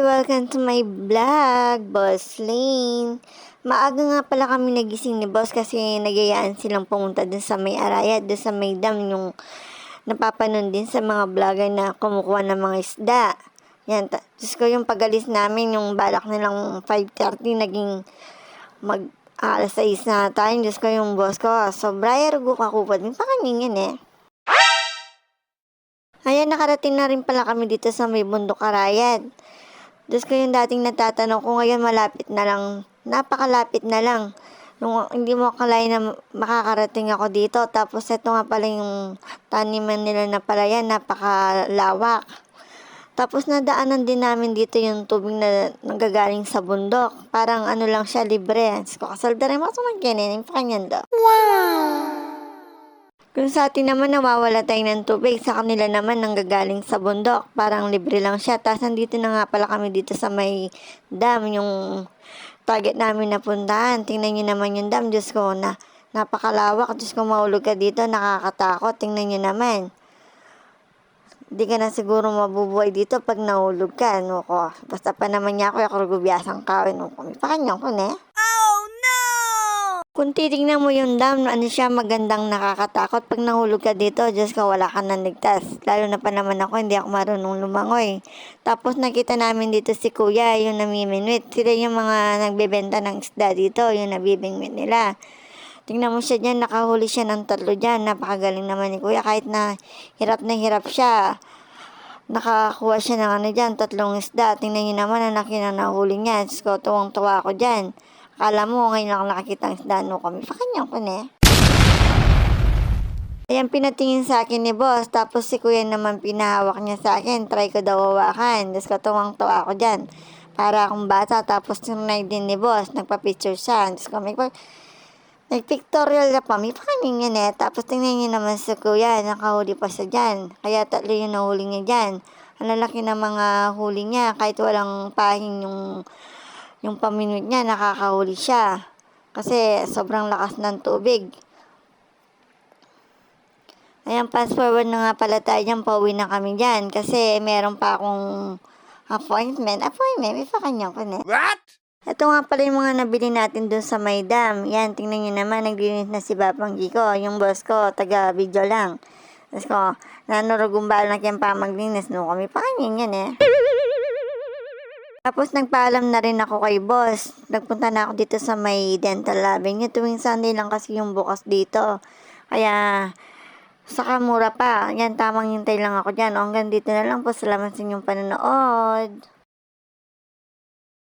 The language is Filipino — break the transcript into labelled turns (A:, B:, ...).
A: Welcome to my vlog, Boss Lane. Maaga nga pala kami nagising ni Boss kasi nagayaan silang pumunta dun sa may Arayat, dun sa may dam, yung napapanon din sa mga vlogger na kumukuha ng mga isda. Yan, Diyos ko yung pagalis namin, yung balak nilang 5:30, naging alas 6 na tayo. Diyos ko yung boss ko, sobra rugo kakupad, may pakangingin eh. Ayan, nakarating na rin pala kami dito sa may bundok Arayat. Diyos ko yung dating natatanong ko, ngayon malapit na lang, napakalapit na lang. Yung hindi mo akalain na makakarating ako dito. Tapos ito nga pala yung taniman nila na palayan, napakalawak. Tapos nadaanan din namin dito yung tubig na nanggagaling sa bundok. Parang ano lang siya, libre. So, kasalda rin ako magkinin, yung pakanyando. Wow! Kung sa atin naman nawawala tayo ng tubig, sa kanila naman nanggagaling sa bundok. Parang libre lang siya. Tapos nandito na nga pala kami dito sa may dam, yung target namin napuntahan. Tingnan nyo naman yung dam, Diyos ko, napakalawak. Diyos ko, mahulog ka dito, nakakatakot. Tingnan nyo naman. Hindi ka na siguro mabubuhay dito pag nahulog ka. Ano ko, basta pa naman niya ako gubiyasang kawin. Ano ko, may pakanyang ko na. Kung titignan mo yung dam, ano siya, magandang nakakatakot. Pag nahulog ka dito, Diyos ko, wala ka nang ligtas. Lalo na pa naman ako, hindi ako marunong lumangoy. Tapos nakita namin dito si Kuya, yung namiminwit. Sila yung mga nagbebenta ng isda dito, yung nabibingwit nila. Tingnan mo siya dyan, nakahuli siya ng 3 dyan. Napakagaling naman ni Kuya, kahit na hirap siya. Nakakuha siya ng dyan, 3 isda. Tingnan nyo naman, ang laki na nahuli niya. Diyos ko, tuwang-tuwa ako dyan. Akala mo, ngayon lang nakakita ang isda, no kami. Pakanyang ko na. Ayan, pinatingin sa akin ni Boss. Tapos si Kuya naman pinahawak niya sa akin. Try ko daw hawakan. Tapos katuwang-tuwa ako dyan. Para akong bata. Tapos sinunay din ni Boss. Nagpa-picture siya. Tapos kami, nag-pictorial na pa. May pakanyang yan eh. Tapos tingnan niyo naman si Kuya. Nakahuli pa siya dyan. Kaya 3 yung nahuli niya dyan. Ang lalaki ng mga huli niya. Kahit walang pahin yung paminwit niya, nakakahuli siya. Kasi sobrang lakas ng tubig. Ayan, fast forward na nga pala tayo dyan. Pauwi na kami dyan. Kasi meron pa akong appointment. May pakanyang ko na.
B: What?
A: Ito nga pala yung mga nabili natin dun sa may dam. Yan, tingnan nyo naman. Naglinis na si Babanggi ko. Yung boss ko, taga-video lang. Tapos ko, nanurugumbal na kayang pamaglinis. No, kami pakanyang yan eh. Tapos nagpaalam na rin ako kay boss. Nagpunta na ako dito sa may dental avenue. Tuwing Sunday lang kasi yung bukas dito. Kaya, saka mura pa. Yan, tamang hintay lang ako dyan. Hanggang dito na lang po. Salamat sa inyong panonood.